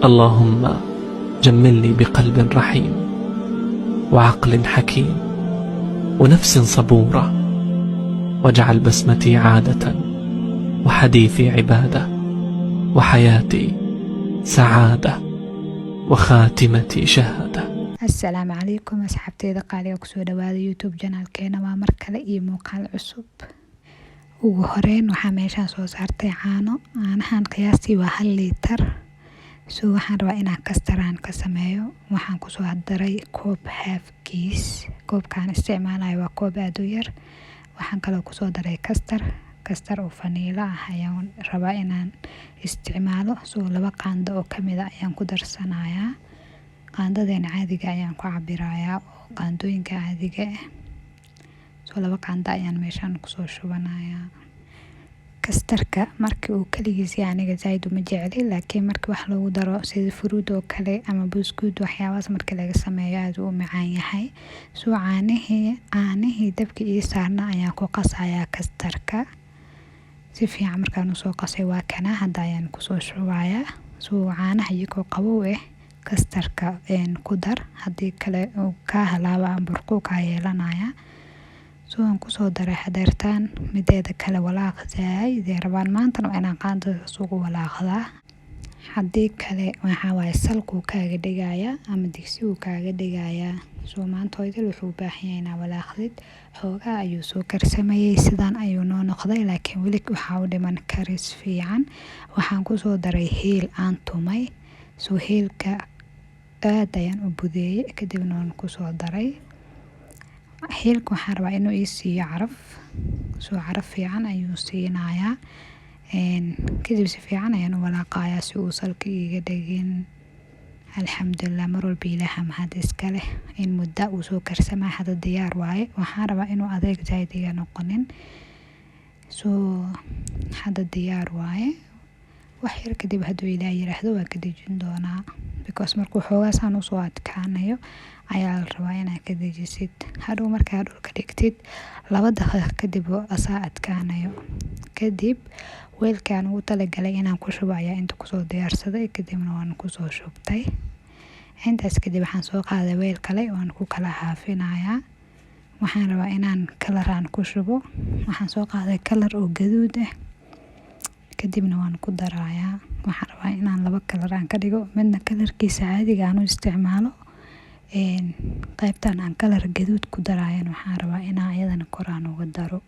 اللهم جملني بقلب رحيم وعقل حكيم ونفس صبورة، واجعل بسمتي عادة وحديثي عبادة وحياتي سعادة وخاتمتي شهادة. السلام عليكم asxaabteyda qaaliga kusoo dhawaada youtube janaalkeena. waa mar kale iyo muuqaal cusub. ugu horeyn waxaa meeshaan soo saartay caanahan qiyaastii waa 1 liitar. waxaan rabaa inaan kastaraan ka sameeyo. waxaan kusoo daray koob half kiis. koobkaan isticmaalayo waa koob aad u yar. waxaan kaloo kusoo daray kastar oo faniila ah ayaan rabaa inaan isticmaalo. 2 qaando oo kamid ah ayaan ku darsanayaa. qaandadeena caadiga ayaan ku cabirayaa oo qaandooyinka caadiga ah. 2 qaando ayaan meeshaan kusoo shubanayaa. kastarka markii uu kaligiis aniga zaid uma jecli, laakiin markii wax lagu daro sida fruit oo kale ama buskud waxyaabahaas markii laga sameeyo aad u macaan yahay. caanihii dabka ii saarna ayaan ku qasayaa kastarka. si fiican markaan usoo qasay waa kana hadda ayaan kusoo shubayaa. caanaha iyagoo qabow kastarka ku dar, haddii kale uu ka halaaba burquu ka yeelanaya. aan kusoo daray hadeertaan mideeda kale walaaq zaid rabaan maantana waa inaan qaandada ugu walaaqdaa. haddii kale waxaa waaye salkuu kaaga dhigaya ama digsigu kaaga dhigaya. maanta hooyadal wuxuu u baahan yahay inaa walaaqdid. xoogaa ayuu soo karsamayay, sidaan ayuu noo noqday, laakiin weli waxaa u dhiman karis fiican. waxaan kusoo daray heel aan tumay. heelka aad ayaan u budeeyey, kadibna waan kusoo daray. heelka waxaan rabaa inuu ii siiyo caraf. caraf fiican ayuu siinayaa. kadib si fiican ayaan u walaaqayaa si uu salka iiga dhegin. alxamdulilah, mar walba ilaaha mahad iska leh. in muddo uu soo karsamaa hadda diyaar waaye. waxaan rabaa inuu adeeg zaid iga noqonin. hadda diyaar waaye. wax yar kadib hadduu ilaah yiraahdo waa ka dejin doonaa, because markuu xoogaasaan usoo adkaanayo ayaa la rabaa inaad ka dejisid. hadhow markaa dhulka dhigtid 2 daqiiqo kadib asaa adkaanayo. kadib weelkaan ugu talagalay inaan ku shubo ayaa inta kusoo diyaarsaday, kadibna waan kusoo shubtay. intaas kadib waxaan soo qaaday weel kale waan ku kala haafinayaa. waxaan rabaa inaan kalaraan ku shubo. waxaan soo qaaday kalar oo gaduud ah, kadibna waan ku darayaa. waxaan rabaa inaan 2 kalar aan ka dhigo, midna kalarkiisa caadiga aan u isticmaalo. qaybtan aan kalar gaduud ku daraayan waxaan rabaa inaan iyadana koraan uga daro.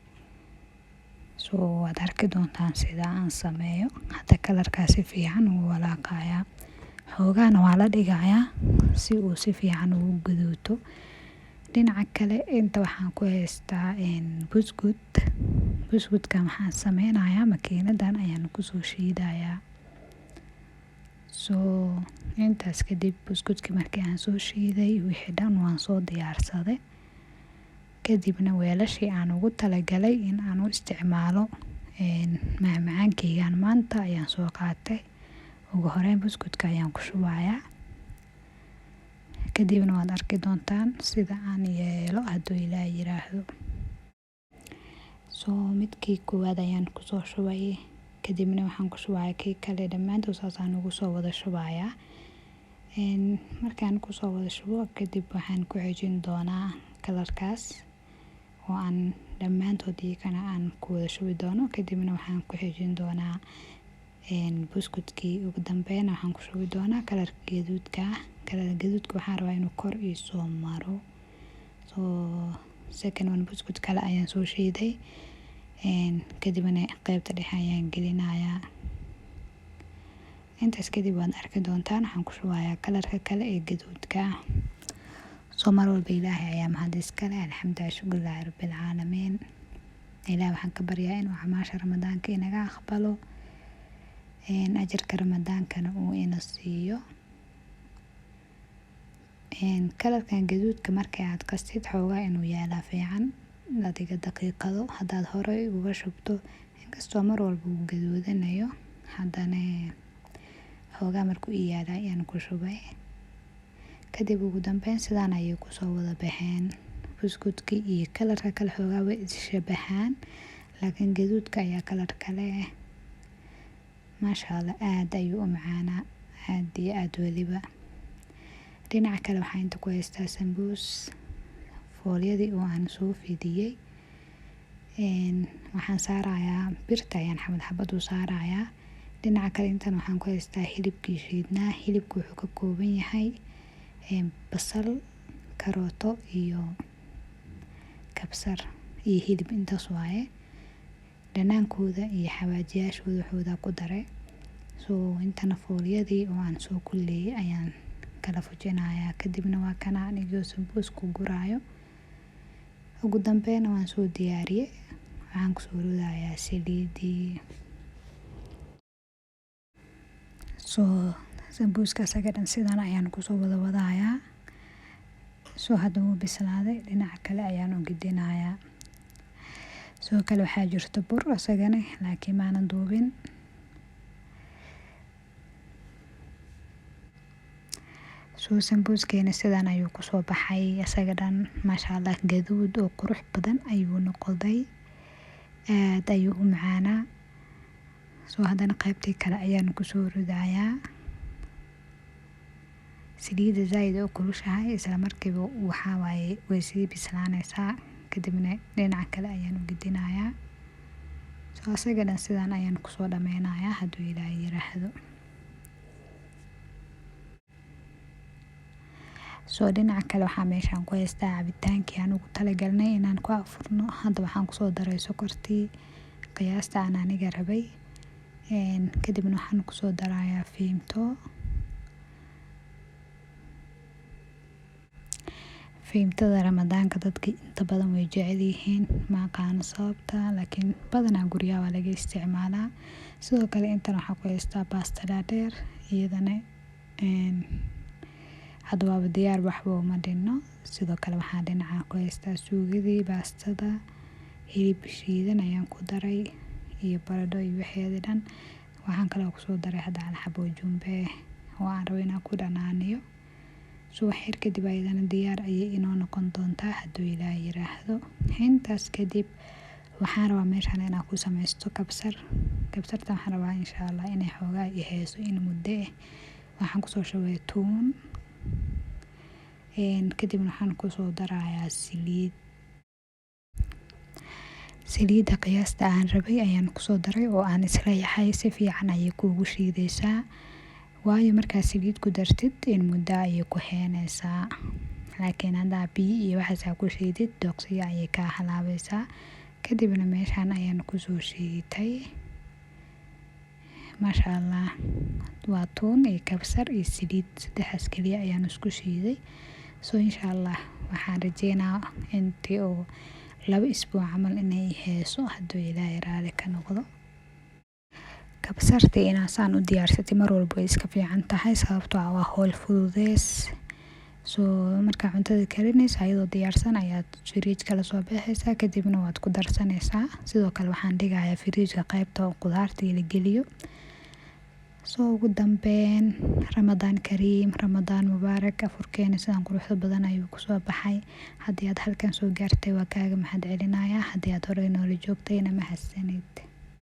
waad arki doontaan sida aan sameeyo. hadda kalarkaasi fiican ugu walaaqayaa. xoogaana waa la dhigayaa si uu si fiican ugu gaduuto. dhinaca kale inta waxaan ku haystaa buskudkan waxaan sameynayaa makiinadan ayaan kusoo shiidayaa. intaas kadib buskudkii markii aan soo shiiday wixii dhan waan soo diyaarsaday. kadibna weelashii aan ugu talagalay in aan u isticmaalo macmacaankeygaan maanta ayaan soo qaatay. ugu horeyn buskudka ayaan ku shubayaa. kadibna waad arki doontaan sida aan yeelo hadduu ilaah yiraahdo. midkii koowaad ayaan kusoo shubay, kadibna waxaan ku shubayaa kii kale. dhammaantood saasaan ugu soo wada shubayaa. markaan kusoo wada shubo kadib waxaan ku xejin doonaa kalarkaas oo aan dhammaantood iyagana aan ku wada shubi doono. kadibna waxaan ku xejin doonaa buskudkii. ugu dambeyn waxaan ku shubi doonaa kalarka gaduudka. gaduudka waxaan rabaa inuu kor ii soo maro. second one buskut kale ayaan soo shiiday. kadibna qaybta dhexe ayaan gelinayaa. intaas kadib waad arki doontaan waxaan ku shubayaa kalarka kale ee gaduudka. mar walba ilaahay ayaa mahad iska leh. alxamdulilah, shukrullahi rabbil caalamiin. ilaah waxaan ka baryaa inuu acmaasha ramadaanka inaga aqbalo, ajarka ramadaankana uu ina siiyo. kalarkan gaduudka markii aad qastid xoogaa inuu yaalaa fiican adiga daqiiqado. haddaad horey uga shubto, inkastoo mar walba uu gaduudanayo, haddana xoogaa markuu ii yaala ayaan ku shubay. kadib ugu dambeyn sidaan ayay kusoo wada baxeen. buskudkii iyo kalarka kale xoogaa way is-shabahaan, laakiin gaduudka ayaa kalar kale. maasha Allah, aad ayuu u macaanaa, aad iyo aad weliba. Dhinaca kale waxaan inta ku haystaa sambuus foolyadii oo aan soo fidiyey. Waxaan saarayaa birta ayaan xabad u saarayaa. Dhinaca kale intan waxaan ku haystaa hilibkii shiidnaa. Hilibku wuxuu ka kooban yahay basal, karooto iyo kabsar iyo hilib, intaas waaye. Dhanaankooda iyo xawaajiyaashooda waxooda ku daray. Intana foolyadii oo aan soo kulleeyay ayaan kala fujinayaa. Kadibna waa kana anigoo sambuus ku guraayo. Ugu dambeyn waan soo diyaariyay. Waxaan ku soo ridayaa saliidii. Sambuuska asaga dhan sidan ayaan ku soo wadayaa. Hadda wuu bislaaday. Dhinaca kale ayaan u gidinayaa. Sidoo kale waxaa jirta bur asagana laakiin maanan duubin. Sambuuskeena sidan ayuu ku soo baxay. Asaga dhan maasha Allah gaduud oo qurux badan ayuu noqday. Aad ayuu u macaanaa. Haddana qaybtii kale ayaan ku soo ridayaa. Saliida zaid oo kulushahay isla markiiba waxa waaye way sii bislaanaysaa. Kadibna dhinaca kale ayaan u gidinayaa. Asaga dhan sidan ayaan ku soo dhameynayaa hadduu Ilaahay yiraahdo. Dhinaca kale waxaa meeshaan ku haystaa cabitaankii aan ugu talagalnay inaan ku afurno. Hadda waxaan ku soo daray sokortii qiyaasta aan aniga rabay. Kadibna waxaan ku soo darayaa fiimtada ramadaanka dadka inta badan way jecel yihiin. Ma aqaan sababta laakiin badanaa guryaha waa laga isticmaalaa. Sidoo kale intan waxaa ku haystaa baasta dhaadheer iyadana hadda waaba diyaar waxba uma dhinno. Sidoo kale waxaa dhinaca ku haystaa suugadii baastada, hilib shiidan ayaan ku daray iyo baradho iyo waxeeda dhan. Waxaan kale ku soo daray hadda hal xabo jumbe oo aan rabo inaan ku dhanaaniyo. Waxyar kadib ayadana diyaar ayay inoo noqon doontaa hadduu Ilaahay yiraahdo. Intaas kadib waxaan rabaa meeshaan inaan ku samaysto kabsar. Kabsarta waxaan rabaa insha Allah inay xoogaa i hayso in muddo waxaan ku soo shubay tuun. Kadibna waxaan ku soo darayaa saliida qiyaasta aan rabay ayaan ku soo daray oo aan isleeyahay si fiican ayay kuugu shiidaysaa. Waayo markaa saliid ku dartid in muddo ayay ku haynaysaa. Laakiin haddaa biyo iyo waxaas ku shiidid doqsiga ayay ka halaabaysaa. Kadibna meeshaan ayaan ku soo shiitay. Maasha Allah. Waa tuun iyo kabsar iyo saliid. Saddexdaas kaliya ayaan isku shiiday. Insha Allah waxaan rajeynaa intii oo 2 isbuuc camal inay hayso hadduu Ilaahay raali ka noqdo. Kabsarta inaan saan u diyaarsatay mar walba way iska fiican tahay sababtoo ah waa hawl fududeys. Markaa cuntada karinaysa ayadoo diyaarsan ayaad firiijka la soo bixaysaa. Kadibna waad ku darsanaysaa. Sidoo kale waxaan dhigayaa firiijka qaybta qudaarta la geliyo. Ugu dambeyn Ramadaan Kariim, Ramadaan Mubaarak. Afurkeena sidaan quruxda badan ayuu ku soo baxay. Haddii aad halkan soo gaartay waa kaaga mahad celinayaa. Haddii aad hore noola joogtayna mahadsanid.